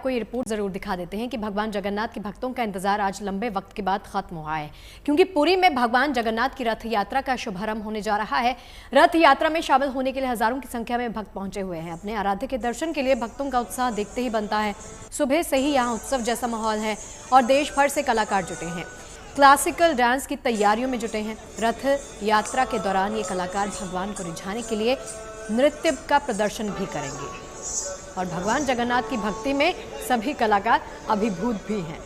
आपको ये रिपोर्ट जरूर दिखा देते हैं कि भगवान जगन्नाथ के भक्तों का इंतजार आज लंबे वक्त के बाद खत्म हुआ है, क्योंकि पुरी में भगवान जगन्नाथ की रथ यात्रा का शुभारंभ होने जा रहा है। रथ यात्रा में शामिल होने के लिए हजारों की संख्या में भक्त पहुंचे हुए हैं। अपने आराध्य के दर्शन के लिए भक्तों का उत्साह देखते ही बनता है। सुबह से ही यहाँ उत्सव जैसा माहौल है और देश भर से कलाकार जुटे हैं, क्लासिकल डांस की तैयारियों में जुटे हैं। रथ यात्रा के दौरान ये कलाकार भगवान को रिझाने के लिए नृत्य का प्रदर्शन भी करेंगे और भगवान जगन्नाथ की भक्ति में सभी कलाकार अभिभूत भी हैं।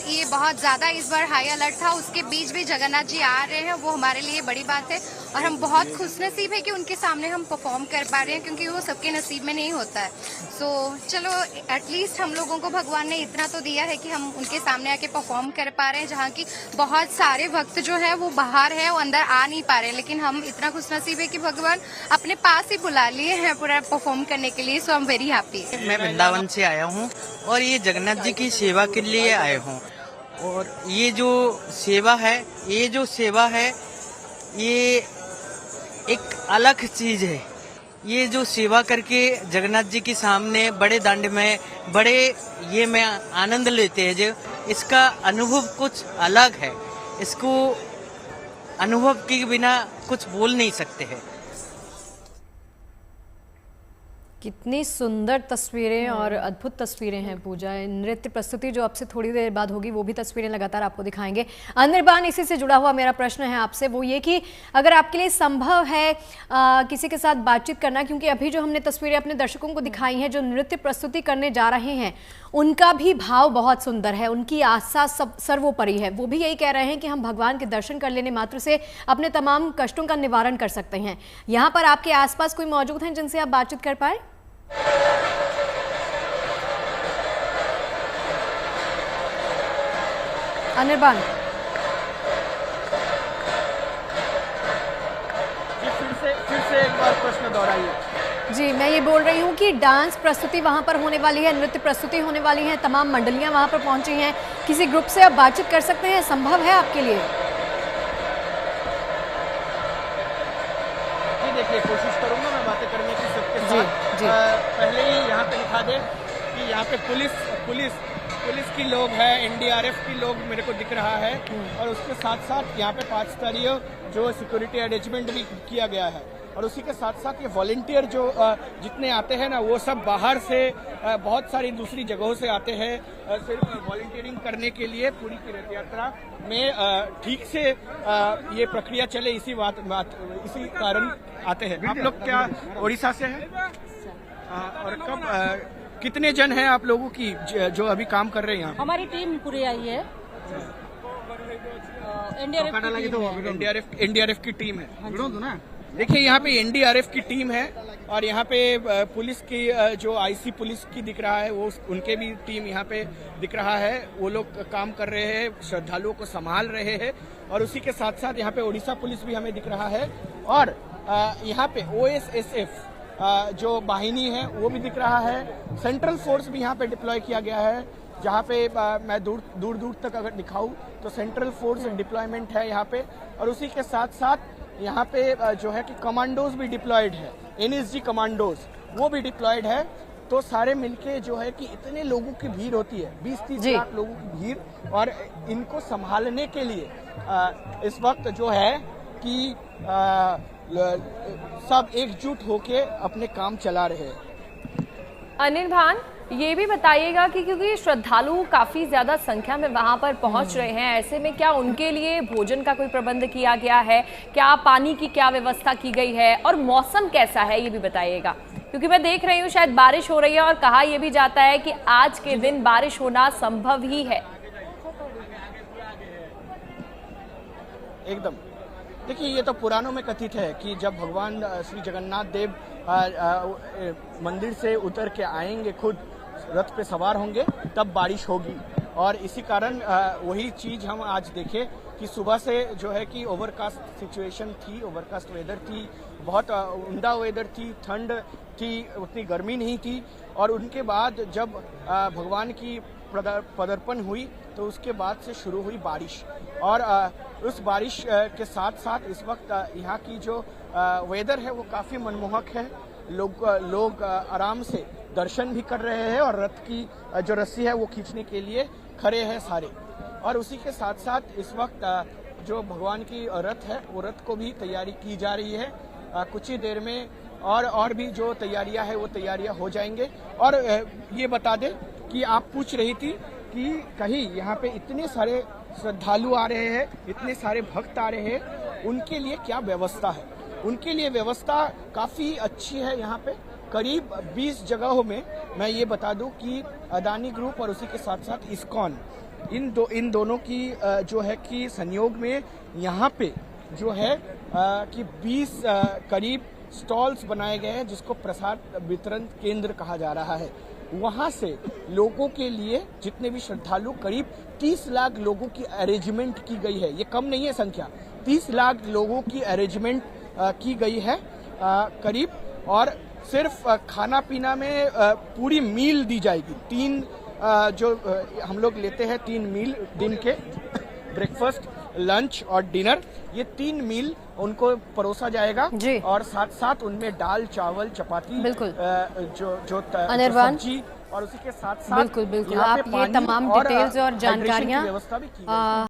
ये बहुत ज्यादा इस बार हाई अलर्ट था, उसके बीच भी जगन्नाथ जी आ रहे हैं, वो हमारे लिए बड़ी बात है और हम बहुत खुशनसीब है कि उनके सामने हम परफॉर्म कर पा रहे हैं, क्योंकि वो सबके नसीब में नहीं होता है। सो चलो एटलीस्ट हम लोगों को भगवान ने इतना तो दिया है कि हम उनके सामने आके परफॉर्म कर पा रहे हैं, जहाँ की बहुत सारे भक्त जो है वो बाहर है, वो अंदर आ नहीं पा रहे, लेकिन हम इतना खुशनसीब है कि भगवान अपने पास ही बुला लिए हैं पूरा परफॉर्म करने के लिए। सो आई एम वेरी हैप्पी। मैं वृंदावन से आया हूँ और ये जगन्नाथ जी की सेवा के लिए आया हूँ और ये जो सेवा है ये एक अलग चीज है। ये जो सेवा करके जगन्नाथ जी के सामने बड़े दंड में ये में आनंद लेते हैं, जो इसका अनुभव कुछ अलग है। इसको अनुभव के बिना कुछ बोल नहीं सकते हैं। कितनी सुंदर तस्वीरें और अद्भुत तस्वीरें हैं पूजा। नृत्य प्रस्तुति जो अब से थोड़ी देर बाद होगी वो भी तस्वीरें लगातार आपको दिखाएंगे। अनिर्बान, इसी से जुड़ा हुआ मेरा प्रश्न है आपसे, वो ये कि अगर आपके लिए संभव है किसी के साथ बातचीत करना, क्योंकि अभी जो हमने तस्वीरें अपने दर्शकों को दिखाई हैं, जो नृत्य प्रस्तुति करने जा रहे हैं उनका भी भाव बहुत सुंदर है, उनकी आस्था सर्वोपरि है। वो भी यही कह रहे हैं कि हम भगवान के दर्शन कर लेने मात्र से अपने तमाम कष्टों का निवारण कर सकते हैं। यहाँ पर आपके आसपास कोई मौजूद हैं जिनसे आप बातचीत कर पाए? अनिर्बान फिर से एक बार प्रश्न दोहराइए। जी, मैं ये बोल रही हूँ कि डांस प्रस्तुति वहाँ पर होने वाली है, नृत्य प्रस्तुति होने वाली है, तमाम मंडलियाँ वहाँ पर पहुँची हैं, किसी ग्रुप से आप बातचीत कर सकते हैं? संभव है आपके लिए? जी देखिए, कोशिश करूँगा मैं बातें करने की सबके साथ। पहले ही यहाँ पे लिखा दे कि यहाँ पे पुलिस की लोग हैं, एनडीआरएफ की लोग मेरे को दिख रहा है और उसके साथ साथ यहाँ पे 5 स्तरीय जो सिक्योरिटी अरेंजमेंट भी किया गया है और उसी के साथ साथ ये वॉलंटियर जो जितने आते हैं ना, वो सब बाहर से बहुत सारी दूसरी जगहों से आते हैं सिर्फ वॉलंटियरिंग करने के लिए पूरी की रथ यात्रा में ठीक से ये प्रक्रिया चले, इसी कारण आते हैं। आप लोग क्या उड़ीसा से हैं? और कब कितने जन हैं आप लोगों की जो अभी काम कर रहे हैं यहाँ? हमारी टीम पूरी आई है, एनडीआरएफ की टीम है। देखिए, यहाँ पे एनडीआरएफ की टीम है और यहाँ पे पुलिस की जो आईसी पुलिस की दिख रहा है, वो उनके भी टीम यहाँ पे दिख रहा है। वो लोग काम कर रहे हैं, श्रद्धालुओं को संभाल रहे हैं और उसी के साथ साथ यहाँ पे उड़ीसा पुलिस भी हमें दिख रहा है और यहाँ पे OSSF जो वाहिनी है वो भी दिख रहा है। सेंट्रल फोर्स भी यहाँ पे डिप्लॉय किया गया है, जहाँ पे मैं दूर तक अगर दिखाऊं तो सेंट्रल फोर्स डिप्लॉयमेंट है यहाँ पे और उसी के साथ साथ यहाँ पे जो है कि कमांडोज भी डिप्लॉयड है, NSG कमांडोज वो भी डिप्लॉयड है। तो सारे मिलके जो है कि इतने लोगों की भीड़ होती है, 20-30 लाख लोगों की भीड़, और इनको संभालने के लिए इस वक्त जो है कि सब एकजुट होके अपने काम चला रहे हैं। अनिर्बान, ये भी बताइएगा कि क्योंकि श्रद्धालु काफी ज्यादा संख्या में वहां पर पहुंच रहे हैं, ऐसे में क्या उनके लिए भोजन का कोई प्रबंध किया गया है? क्या पानी की क्या व्यवस्था की गई है और मौसम कैसा है ये भी बताइएगा, क्योंकि मैं देख रही हूँ शायद बारिश हो रही है और कहा यह भी जाता है कि आज के दिन बारिश होना संभव ही है। एकदम देखिए, ये तो पुराणों में कथित है कि जब भगवान श्री जगन्नाथ देव मंदिर से उतर के आएंगे, खुद रथ पे सवार होंगे, तब बारिश होगी। और इसी कारण वही चीज हम आज देखें कि सुबह से जो है कि ओवरकास्ट सिचुएशन थी, ओवरकास्ट वेदर थी, बहुत उमदा वेदर थी, ठंड थी, उतनी गर्मी नहीं थी। और उनके बाद जब भगवान की पदार्पण हुई तो उसके बाद से शुरू हुई बारिश। और उस बारिश के साथ साथ इस वक्त यहाँ की जो वेदर है वो काफ़ी मनमोहक है। लोग आराम से दर्शन भी कर रहे हैं और रथ की जो रस्सी है वो खींचने के लिए खड़े हैं सारे। और उसी के साथ साथ इस वक्त जो भगवान की रथ है वो रथ को भी तैयारी की जा रही है। कुछ ही देर में और भी जो तैयारियां है वो तैयारियां हो जाएंगे। और ये बता दें कि आप पूछ रही थी कि कहीं यहाँ पे इतने सारे श्रद्धालु आ रहे हैं, इतने सारे भक्त आ रहे हैं, उनके लिए क्या व्यवस्था है? उनके लिए व्यवस्था काफ़ी अच्छी है। यहाँ पे करीब 20 जगहों में मैं ये बता दूं कि अदानी ग्रुप और उसी के साथ साथ इस्कॉन इन दोनों की जो है कि संयोग में यहाँ पे जो है कि 20 करीब स्टॉल्स बनाए गए हैं जिसको प्रसाद वितरण केंद्र कहा जा रहा है। वहाँ से लोगों के लिए, जितने भी श्रद्धालु, करीब 30 लाख लोगों की अरेंजमेंट की गई है। ये कम नहीं है संख्या, 30 लाख लोगों की अरेंजमेंट की गई है करीब। और सिर्फ खाना पीना में पूरी मील दी जाएगी। 3 जो हम लोग लेते हैं 3 मील दिन के, ब्रेकफास्ट, लंच और डिनर, ये 3 मील उनको परोसा जाएगा। और साथ साथ उनमें दाल, चावल, चपाती, जो सब्जी, और उसी के साथ साथ बिल्कुल आप ये तमाम डिटेल्स और जानकारियां